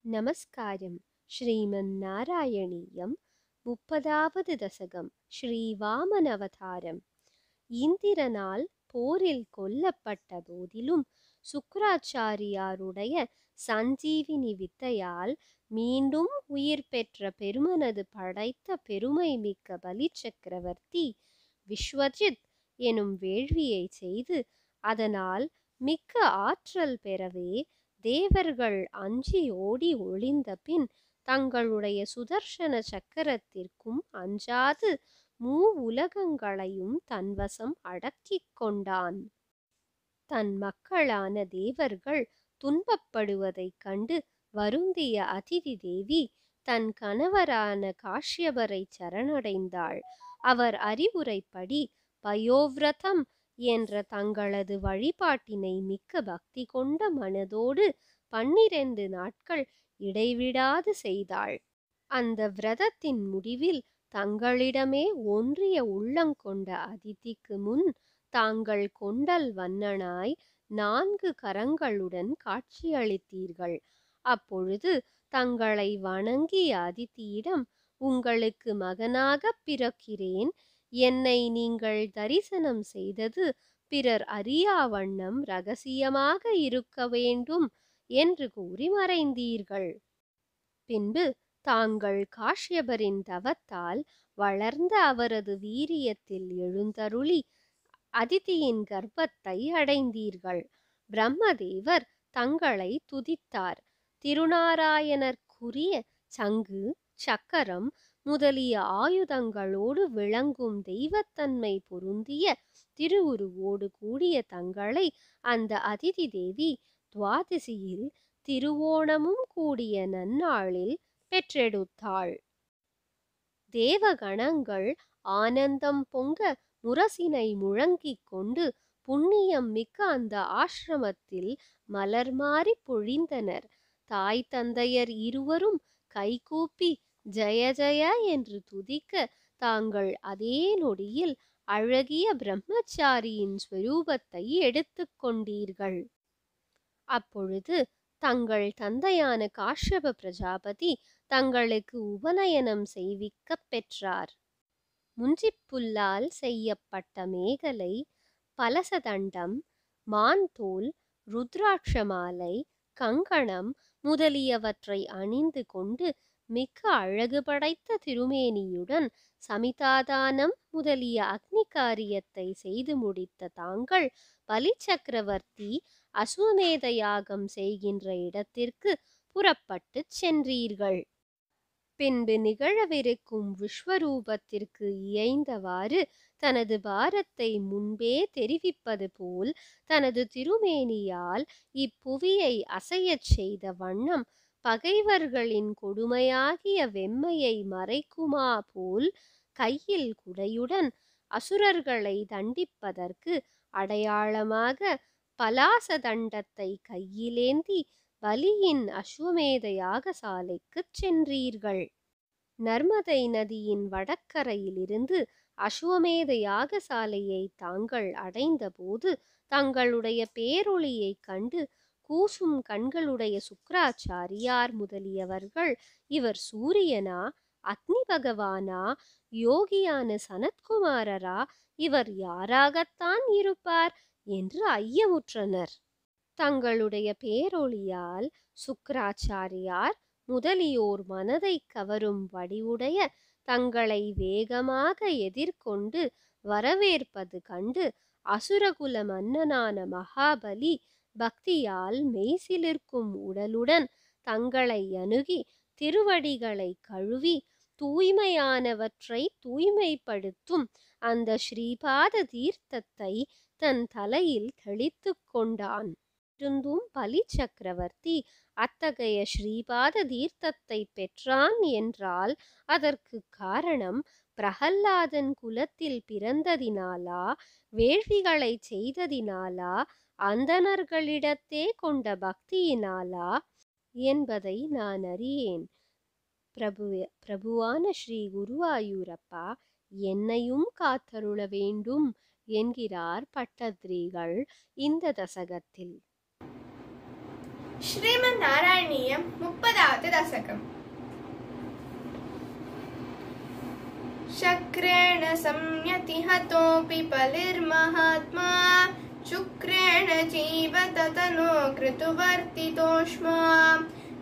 நமஸ்காரம். ஸ்ரீமன் நாராயணீயம் 30வது தசகம். ஸ்ரீவாமன் அவதாரம். இந்திரனால் போரில் கொல்லப்பட்ட போதிலும் சுக்கிராச்சாரியாருடைய சஞ்சீவினி வித்தையால் மீண்டும் உயிர் பெற்ற பெருமனது படைத்த பெருமை மிக்க பலி சக்கரவர்த்தி விஸ்வஜித் எனும் வேள்வியை செய்து அதனால் மிக்க ஆற்றல் பெறவே தேவர்கள் அஞ்சி ஓடி ஒளிந்த பின் தங்களுடைய சுதர்சன சக்கரத்திற்கும் அஞ்சாது உலகங்களையும் தன்வசம் அடக்கிக் கொண்டான். தன் மக்களான தேவர்கள் துன்பப்படுவதைக் கண்டு வருந்திய அதிதி தேவி தன் கணவரான காஷ்யபரை சரணடைந்தாள். அவர் அறிவுரைப்படி பயோவ்ரதம் என்ற தங்களது வழிபாட்டினை மிக்க பக்தி கொண்ட மனதோடு 12 நாட்கள் இடைவிடாது செய்தாள். அந்த விரதத்தின் முடிவில் தங்களிடமே ஒன்றிய உள்ளங்கொண்ட அதிதிக்கு முன் தாங்கள் கொண்டல் வண்ணனாய் 4 கரங்களுடன் காட்சியளித்தீர்கள். அப்பொழுது தங்களை வணங்கிய அதிதியிடம், உங்களுக்கு மகனாகப் பிறக்கிறேன், என்னை நீங்கள் தரிசனம் செய்தது பிறர் அறியா வண்ணம் இரகசியமாக இருக்க வேண்டும் என்று கூறி மறைந்தீர்கள். பின்பு தாங்கள் காஷ்யபரின் தவத்தால் வளர்ந்த அவரது வீரியத்தில் எழுந்தருளி அதிதியின் கர்ப்பத்தை அடைந்தீர்கள். பிரம்மதேவர் தங்களை துதித்தார். திருநாராயணர்க்குரிய சங்கு சக்கரம் முதலிய ஆயுதங்களோடு விளங்கும் தெய்வத்தன்மை பொருந்திய திருவுருவோடு கூடிய தங்களை அந்த அதிதி தேவி துவாதசியில் திருவோணமும் கூடிய நன்னாளில் பெற்றெடுத்தாள். தேவகணங்கள் ஆனந்தம் பொங்க முரசினை முழங்கிக் கொண்டு புண்ணியம் மிக்க அந்த ஆசிரமத்தில் மலர் மாறி பொழிந்தனர். தாய் தந்தையர் இருவரும் கைகூப்பி ஜய ஜய என்று துதிக்க தாங்கள் அதே நொடியில் அழகிய பிரம்மச்சாரியின் ஸ்வரூபத்தை எடுத்துக்கொண்டீர்கள். அப்பொழுது தங்கள் தந்தையான காஷ்யப பிரஜாபதி தங்களுக்கு உபநயனம் செய்விக்கப் பெற்றார். முஞ்சிப்புல்லால் செய்யப்பட்ட மேகலை, பலசதண்டம், மான்தோல், ருத்ராட்ச மாலை, கங்கணம் முதலியவற்றை அணிந்து கொண்டு மிக்க அழகு படைத்த திருமேனியுடன் சமிதாதானம் முதலிய அக்னி காரியத்தை செய்து முடித்த தாங்கள் பலி சக்கரவர்த்தி அசுவமேத யாகம் செய்கின்ற இடத்திற்கு புறப்பட்டுச் சென்றீர்கள். பின்பு நிகழவிருக்கும் விஸ்வரூபத்திற்கு இயைந்தவாறு தனது பாரத்தை முன்பே தெரிவிப்பது போல் தனது திருமேனியால் இப்புவியை அசையச் செய்த வண்ணம் பகைவர்களின் கொடுமையாகிய வெம்மையை மறைக்குமா போல் கையில் குடையுடன் அசுரர்களை தண்டிப்பதற்கு அடையாளமாக பலாச தண்டத்தை கையிலேந்தி பலியின் அஸ்வமேத யாகசாலைக்குச் சென்றீர்கள். நர்மதை நதியின் வடக்கரையிலிருந்து அஸ்வமேத யாகசாலையை தாங்கள் அடைந்தபோது தங்களுடைய பேரொளியைக் கண்டு கூசும் கண்களுடைய சுக்கிராச்சாரியார் முதலியவர்கள், இவர் சூரியனா, அக்னி பகவானா, யோகியான சனத்குமாரரா, இவர் யாராகத்தான் இருப்பார் என்று ஐயமுற்றனர். தங்களுடைய பேரொளியால் சுக்கிராச்சாரியார் முதலியோர் மனதை கவரும் வடிவுடைய தங்களை வேகமாக எதிர்கொண்டு வரவேற்பது கண்டு அசுரகுல மன்னனான மகாபலி பக்தியால் மெய்சிலிர்க்கும் உடலுடன் தங்களை அணுகி திருவடிகளை கழுவி தூய்மையானவற்றை தூய்மைப்படுத்தும் அந்த ஸ்ரீபாத தீர்த்தத்தை தன் தலையில் தெளித்து கொண்டான். இருந்தும் பலி சக்கரவர்த்தி அத்தகைய ஸ்ரீபாத தீர்த்தத்தை பெற்றான் என்றால் அதற்கு காரணம் பிரகல்லாதன் குலத்தில் பிறந்ததினாலா, வேள்விகளை செய்ததினாலா, அந்தணர்களிடத்தே கொண்ட பக்தியினாலா என்பதை நான் அறியேன். பிரபுவான ஸ்ரீ குருவாயூரப்பா, என்னையும் காத்தருள வேண்டும் என்கிறார் பட்டத்ரிகள் இந்த தசகத்தில். श्रीमन्नारायणीयं 30வது दशकम्। शक्रेण संयतिहतोऽपि बलिर्महात्मा शुक्रेण जीवत तनो कृतुवर्तितोष्मा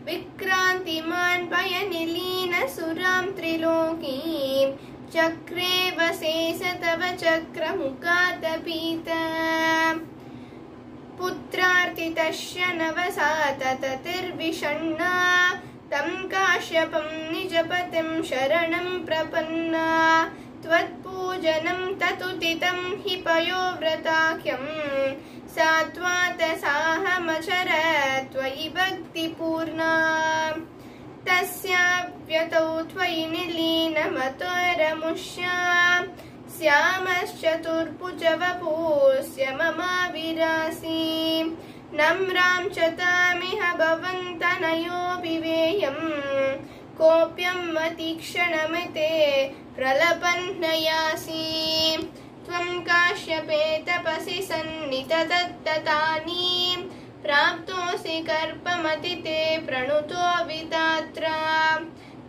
विक्रान्तिमान् भयनिलीनसुरां त्रिलोकीं चक्रे वसेस तव चक्रमुखादपीत पुत्रार्तितस्य नवसाततिर्विषण्णा तं काश्यपं निजपतिं शरणं प्रपन्ना त्वत्पूजनं ततुदितं हि पयोव्रताख्यं सा त्वातसाहमचर त्वयि भक्तिपूर्णा तस्याव्यतौ त्वयि निलीनमतोरमुष्या श्यामश्चतुर्भुजवपुस्य ममाविरासि नम्रां च तामिह भवन्तनयोऽभिवेयं कोऽप्यम् अतीक्ष्णमिते प्रलपन्नयासि त्वं काश्यपे तपसि सन्नितदत्ततानि प्राप्तोऽसि कर्पमतिते प्रणुतो विधात्रा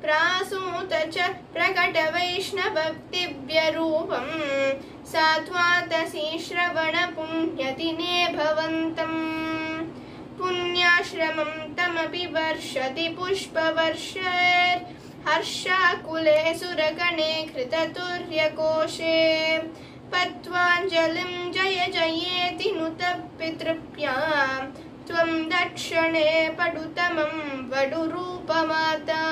प्रासूत च प्रकटवैष्णवभक्तिव्यरूपं सा त्वातसि श्रवणपुण्यदिने भवन्तम् पुण्याश्रमं तमपि वर्षति पुष्पवर्षैर् हर्षाकुले सुरगणे कृततुर्यकोशे पत्वाञ्जलिं जय जयेति नुत पितृभ्यां त्वं दक्षिणे पडुतमं वडुरूपमाता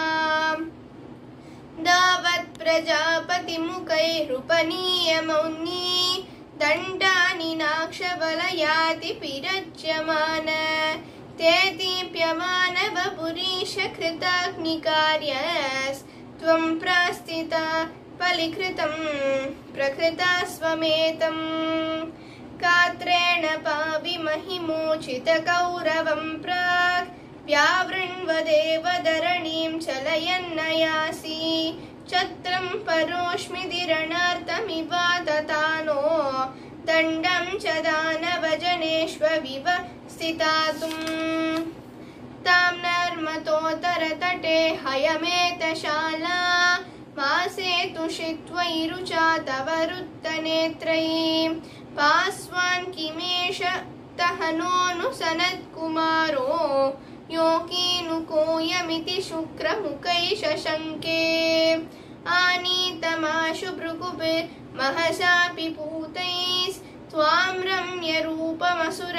दावत् प्रजापतिमुखैरुपनीयमौनी दण्डानि नाक्षबलयाति विरज्यमान ते दीप्यमानवपुरीश कृताग्निकार्यस्त्वं प्रास्थिता फलीकृतं प्रकृता स्वमेतं कात्रेण पाविमहिमोचितकौरवं प्राक् व्यावृण्वदेव धरणीं चलयन्नयासि छत्रं परोष्मिदिरणार्थमिवादतानो दण्डं च दानवजनेष्वविवस्थितातुम् तां नर्मतोत्तरतटे हयमेतशाला मासेतुषि त्वयि तव रुद्धनेत्रैः पास्वान् किमेष तहनोऽनुसनत्कुमारो योगीनुकोयमिति शुक्रमुखैः शशङ्के आनीतमाशु भृगुभिर्महसापि पूतैः त्वां रम्यरूपमसुर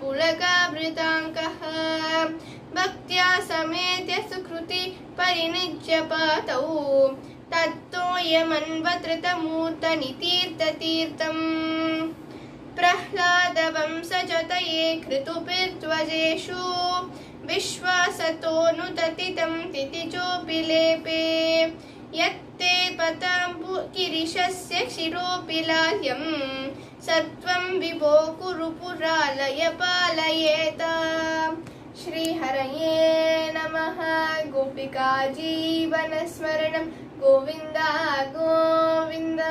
पुलकावृताङ्कः भक्त्या समेत्य सुकृति परिनिज्य पातौ तत्तोयमन्वतृतमूर्तनितीर्थतीर्थम् प्रह्लादवंशजतये कृतुभिर्ध्वजेषु विश्वासतोऽनुततितं तितिजोऽपि लेपे यत्ते पताम्बुगिरिशस्य शिरोऽपि लाह्यं सत्वं विभो कुरु पुरालय पालयेता। श्रीहरये नमः। गोपिका जीवनस्मरणं गोविन्द गोविन्द।